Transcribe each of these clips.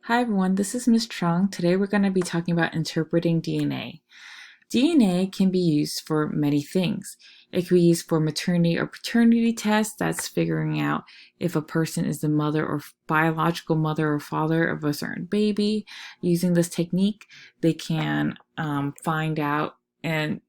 Hi everyone, this is Miss Chung. Today we're going to be talking about interpreting DNA. DNA can be used for many things. It can be used for maternity or paternity tests, that's figuring out if a person is the mother or biological mother or father of a certain baby. Using this technique, they can find out and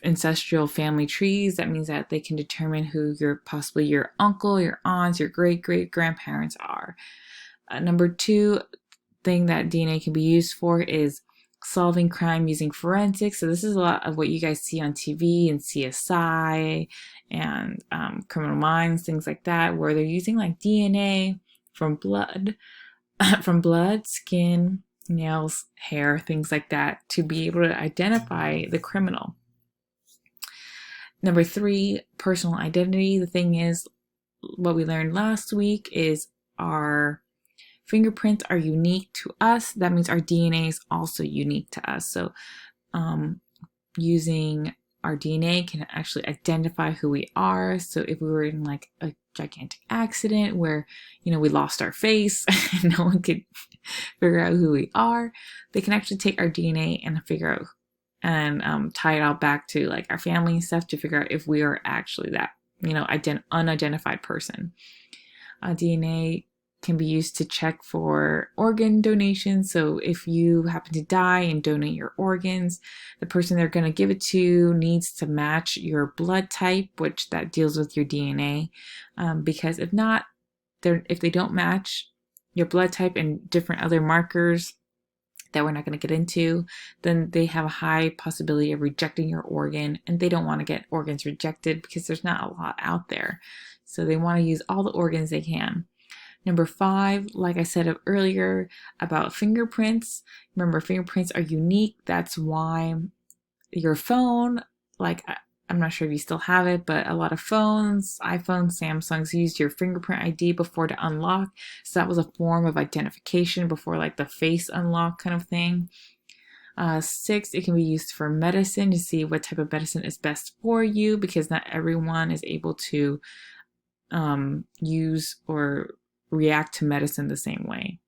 ancestral family trees. That means that they can determine who possibly your uncle, your aunts, your great great grandparents are. Number two thing that DNA can be used for is solving crime using forensics. So this is a lot of what you guys see on TV and CSI and Criminal Minds, things like that, where they're using like DNA from blood, from blood, skin, nails, hair, things like that, to be able to identify the criminal. Number three, personal identity. The thing is, what we learned last week is our fingerprints are unique to us. That means our DNA is also unique to us. So using our DNA can actually identify who we are. So if we were in like a gigantic accident where, we lost our face and no one could figure out who we are, they can actually take our DNA and figure out and tie it all back to like our family and stuff to figure out if we are actually that, unidentified person. DNA can be used to check for organ donation. So if you happen to die and donate your organs, the person they're going to give it to needs to match your blood type, which that deals with your DNA. Because if not, if they don't match your blood type and different other markers that we're not going to get into, then they have a high possibility of rejecting your organ, and they don't want to get organs rejected because there's not a lot out there. So they want to use all the organs they can. Number five, like I said earlier about fingerprints, remember fingerprints are unique. That's why your phone, I'm not sure if you still have it, but a lot of phones, iPhones, Samsungs used your fingerprint ID before to unlock. So that was a form of identification before like the face unlock kind of thing. Six, it can be used for medicine to see what type of medicine is best for you, because not everyone is able to use or react to medicine the same way.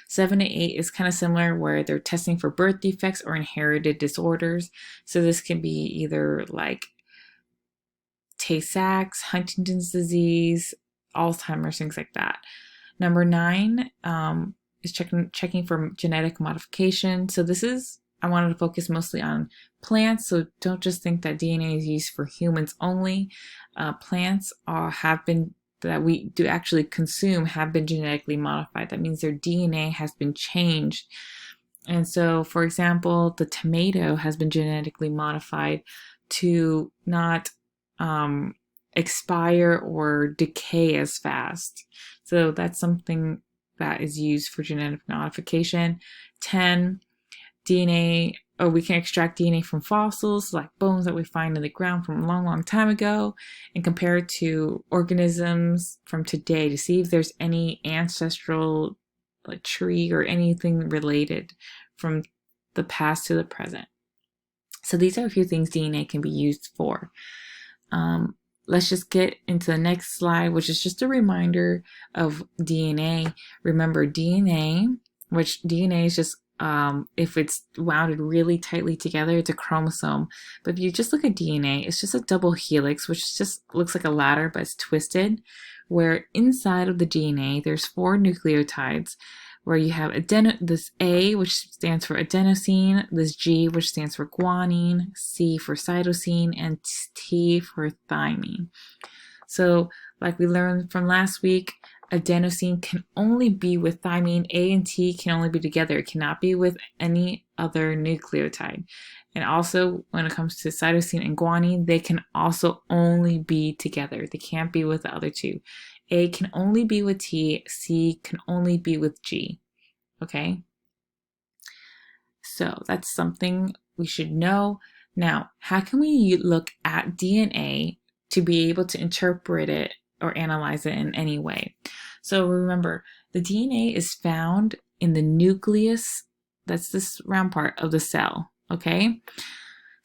7 to 8 is kind of similar, where they're testing for birth defects or inherited disorders. So this can be either like Tay-Sachs, Huntington's disease, Alzheimer's, things like that. Number 9 is checking for genetic modification. So I wanted to focus mostly on plants. So don't just think that DNA is used for humans only. Plants that we do actually consume have been genetically modified. That means their DNA has been changed. And so, for example, the tomato has been genetically modified to not expire or decay as fast. So that's something that is used for genetic modification. 10, DNA, we can extract DNA from fossils, like bones that we find in the ground from a long, long time ago, and compare it to organisms from today to see if there's any ancestral tree or anything related from the past to the present. So these are a few things DNA can be used for. Let's just get into the next slide, which is just a reminder of DNA. Remember DNA, which DNA is just if it's wounded really tightly together, it's a chromosome. But if you just look at DNA, it's just a double helix, which just looks like a ladder, but it's twisted, where inside of the DNA, there's 4 nucleotides, where you have this A, which stands for adenosine, this G, which stands for guanine, C for cytosine, and T for thymine. So like we learned from last week, adenosine can only be with thymine. A and T can only be together. It cannot be with any other nucleotide. And also, when it comes to cytosine and guanine, they can also only be together. They can't be with the other two. A can only be with T, C can only be with G. Okay? So that's something we should know. Now, how can we look at DNA to be able to interpret it or analyze it in any way? So remember, the DNA is found in the nucleus. That's this round part of the cell. Okay?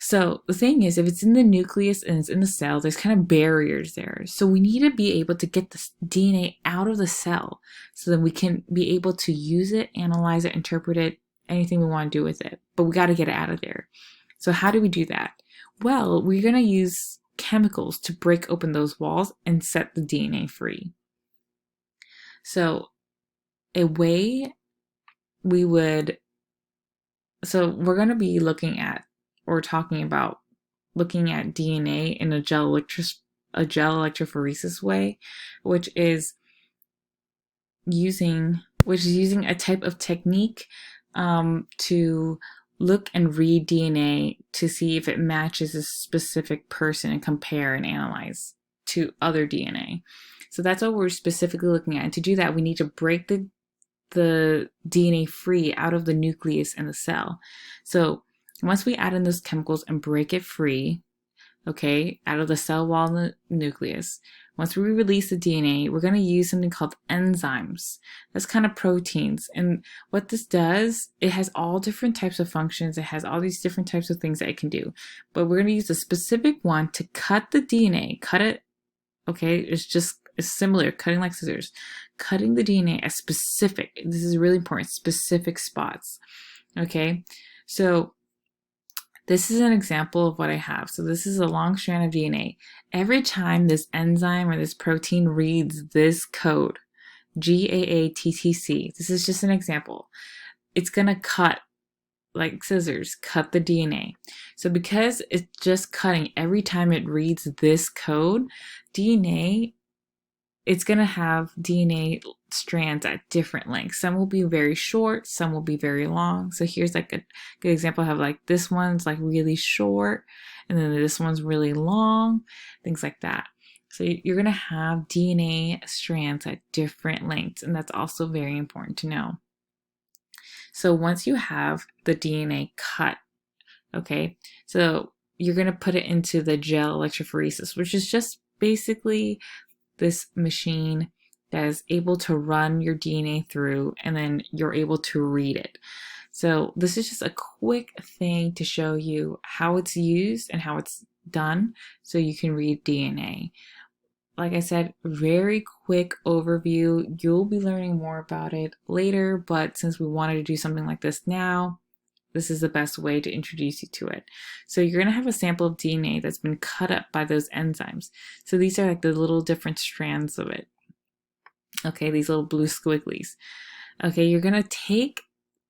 So the thing is, if it's in the nucleus and it's in the cell, there's kind of barriers there. So we need to be able to get this DNA out of the cell so that we can be able to use it, analyze it, interpret it, anything we want to do with it. But we got to get it out of there. So how do we do that? Well, we're going to use chemicals to break open those walls and set the DNA free. So a way we're going to be looking at or talking about looking at DNA in a gel electrophoresis way, which is using a type of technique to look and read DNA to see if it matches a specific person and compare and analyze to other DNA. So that's what we're specifically looking at. And to do that, we need to break the DNA free out of the nucleus and the cell. So once we add in those chemicals and break it free, okay, out of the cell wall and the nucleus, once we release the DNA, we're going to use something called enzymes. That's kind of proteins. And what this does, it has all different types of functions. It has all these different types of things that it can do. But we're going to use a specific one to cut the DNA, cut it, okay, it's similar, cutting like scissors, cutting the DNA at specific, this is really important, specific spots, okay? So this is an example of what I have. So this is a long strand of DNA. Every time this enzyme or this protein reads this code, GAATTC, this is just an example, it's gonna cut like scissors, cut the DNA. So because it's just cutting every time it reads this code, DNA, it's going to have DNA strands at different lengths. Some will be very short, some will be very long. So here's like a good example. I have like this one's like really short, and then this one's really long, things like that. So you're going to have DNA strands at different lengths, and that's also very important to know. So once you have the DNA cut, okay, so you're going to put it into the gel electrophoresis, which is just basically this machine that is able to run your DNA through, and then you're able to read it. So this is just a quick thing to show you how it's used and how it's done so you can read DNA. Like I said, very quick overview. You'll be learning more about it later, but since we wanted to do something like this now, this is the best way to introduce you to it. So you're going to have a sample of DNA that's been cut up by those enzymes. So these are like the little different strands of it. Okay, these little blue squigglies. Okay, you're going to take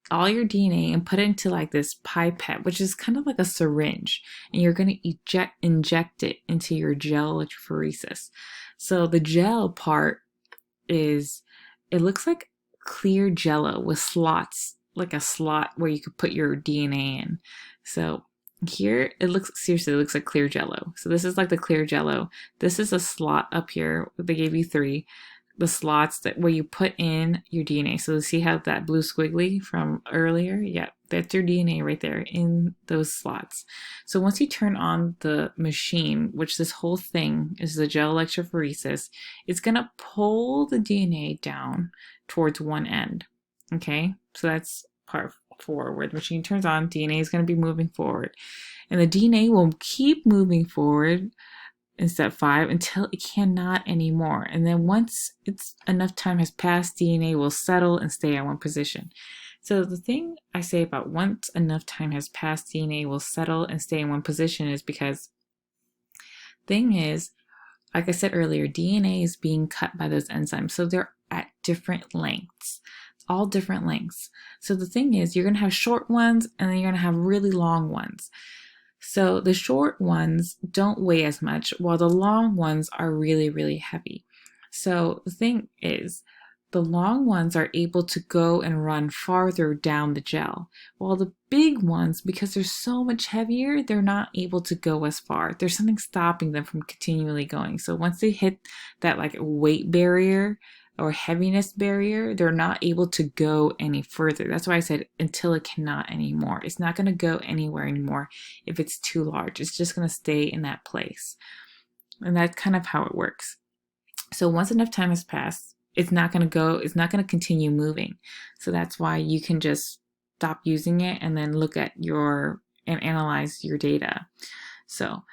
all your DNA and put it into like this pipette, which is kind of like a syringe, and you're going to inject it into your gel electrophoresis. So the gel part is, it looks like clear jello with slots, like a slot where you could put your DNA in. So here it looks like clear jello. So this is like the clear jello. This is a slot up here. They gave you 3. The slots that where you put in your DNA. So see how that blue squiggly from earlier? Yeah, that's your DNA right there in those slots. So once you turn on the machine, which this whole thing is the gel electrophoresis, it's gonna pull the DNA down towards one end. Okay, so that's part 4, where the machine turns on, DNA is going to be moving forward. And the DNA will keep moving forward in step 5 until it cannot anymore. And then once enough time has passed, DNA will settle and stay at one position. So the thing I say about once enough time has passed, DNA will settle and stay in one position is because thing is, like I said earlier, DNA is being cut by those enzymes. So they're at different lengths, all different lengths. So the thing is, you're going to have short ones and then you're going to have really long ones. So the short ones don't weigh as much, while the long ones are really, really heavy. So the thing is, the long ones are able to go and run farther down the gel, while the big ones, because they're so much heavier, they're not able to go as far. There's something stopping them from continually going. So once they hit that like weight barrier or heaviness barrier, they're not able to go any further. That's why I said until it cannot anymore. It's not going to go anywhere anymore if it's too large. It's just going to stay in that place. And that's kind of how it works. So once enough time has passed, it's not going to continue moving. So that's why you can just stop using it and then look at your and analyze your data. So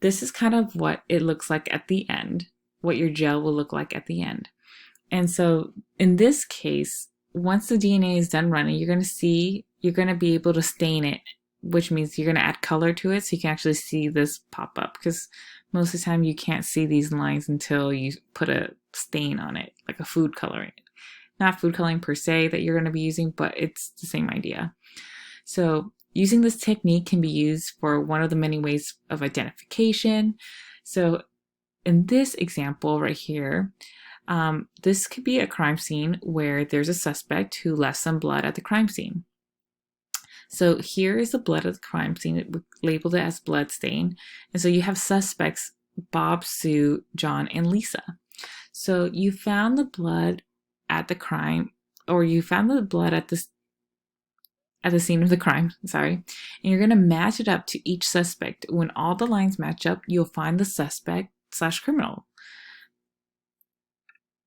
this is kind of what it looks like at the end, what your gel will look like at the end. And so in this case, once the DNA is done running, you're going to be able to stain it, which means you're going to add color to it so you can actually see this pop up, because most of the time you can't see these lines until you put a stain on it, like a food coloring. Not food coloring per se that you're going to be using, but it's the same idea. So using this technique can be used for one of the many ways of identification. So in this example right here, this could be a crime scene where there's a suspect who left some blood at the crime scene. So here is the blood of the crime scene. We labeled it as blood stain. And so you have suspects, Bob, Sue, John, and Lisa. So you found the blood at the crime, or you found the blood at the scene of the crime, and you're going to match it up to each suspect. When all the lines match up, you'll find the suspect/criminal.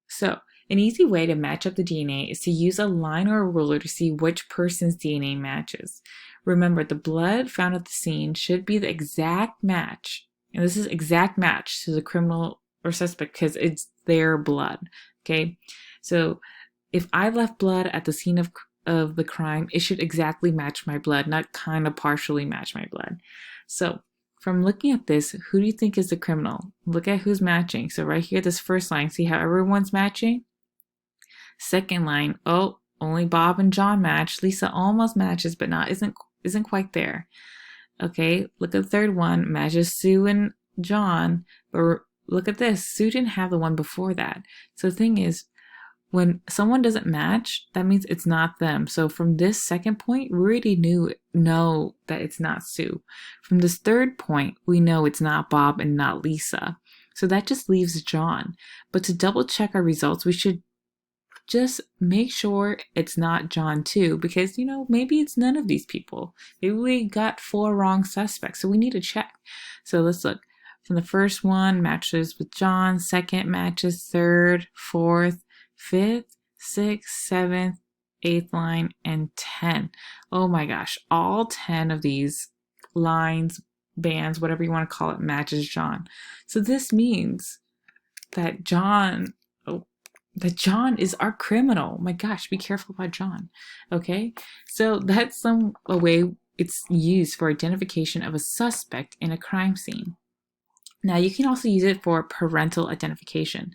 So an easy way to match up the DNA is to use a line or a ruler to see which person's DNA matches. Remember, the blood found at the scene should be the exact match, and this is exact match to the criminal or suspect because it's their blood, okay? So if I left blood at the scene of the crime, it should exactly match my blood, not kind of partially match my blood. So from looking at this, who do you think is the criminal? Look at who's matching. So right here, this first line, see how everyone's matching? Second line, oh, only Bob and John match. Lisa almost matches, but isn't quite there. Okay, look at the third one, matches Sue and John, but look at this, Sue didn't have the one before that. So the thing is, when someone doesn't match, that means it's not them. So from this second point, we already know that it's not Sue. From this third point, we know it's not Bob and not Lisa. So that just leaves John. But to double check our results, we should just make sure it's not John too, because, maybe it's none of these people. Maybe we got 4 wrong suspects, so we need to check. So let's look. From the first one, matches with John. Second matches, third, fourth, 5th, 6th, 7th, 8th line, and 10. Oh my gosh, all 10 of these lines, bands, whatever you want to call it, matches John. So this means that John is our criminal. My gosh, be careful about John. Okay, so that's a way it's used for identification of a suspect in a crime scene. Now you can also use it for parental identification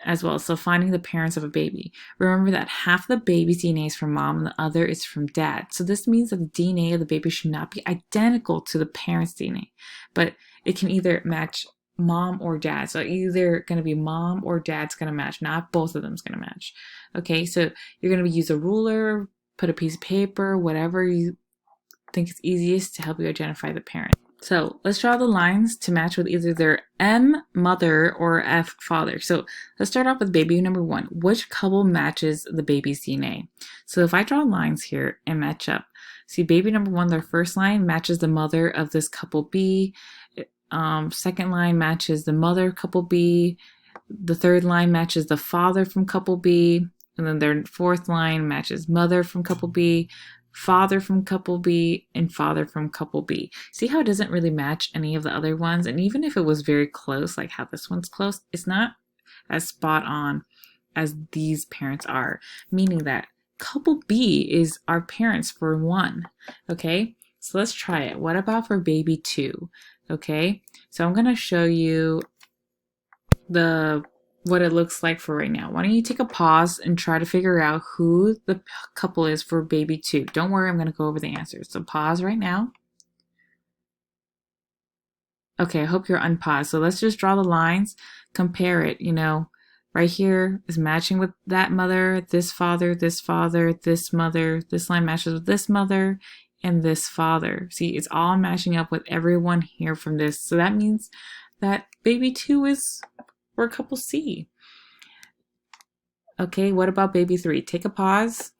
as well. So finding the parents of a baby. Remember that half the baby's DNA is from mom and the other is from dad. So this means that the DNA of the baby should not be identical to the parent's DNA, but it can either match mom or dad. So either going to be mom or dad's going to match, not both of them's going to match. Okay, so you're going to use a ruler, put a piece of paper, whatever you think is easiest to help you identify the parent. So let's draw the lines to match with either their M, mother, or F, father. So let's start off with baby number 1. Which couple matches the baby's DNA? So if I draw lines here and match up, see baby number 1, their first line matches the mother of this couple B. Second line matches the mother of couple B. The third line matches the father from couple B. And then their fourth line matches mother from couple B, father from couple B, and father from couple B. See how it doesn't really match any of the other ones? And even if it was very close, like how this one's close, it's not as spot on as these parents are, meaning that couple B is our parents for 1. Okay, so let's try it. What about for baby 2? Okay, so I'm going to show you what it looks like for right now. Why don't you take a pause and try to figure out who the couple is for baby 2. Don't worry, I'm going to go over the answers. So pause right now. Okay, I hope you're unpaused. So let's just draw the lines, compare it. Right here is matching with that mother, this father, this mother. This line matches with this mother and this father. See, it's all matching up with everyone here from this. So that means that baby 2 is for couple C. Okay, what about baby 3? Take a pause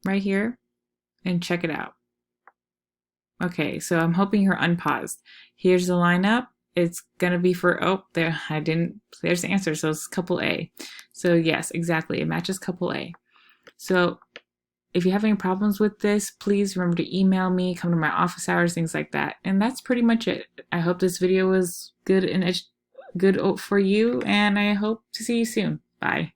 right here and check it out. Okay, so I'm hoping you're unpaused. Here's the lineup. It's gonna be for, there's the answer. So it's couple A. So yes, exactly, it matches couple A. So If you have any problems with this, please remember to email me, come to my office hours, things like that. And that's pretty much it. I hope this video was good and good for you, and I hope to see you soon. Bye.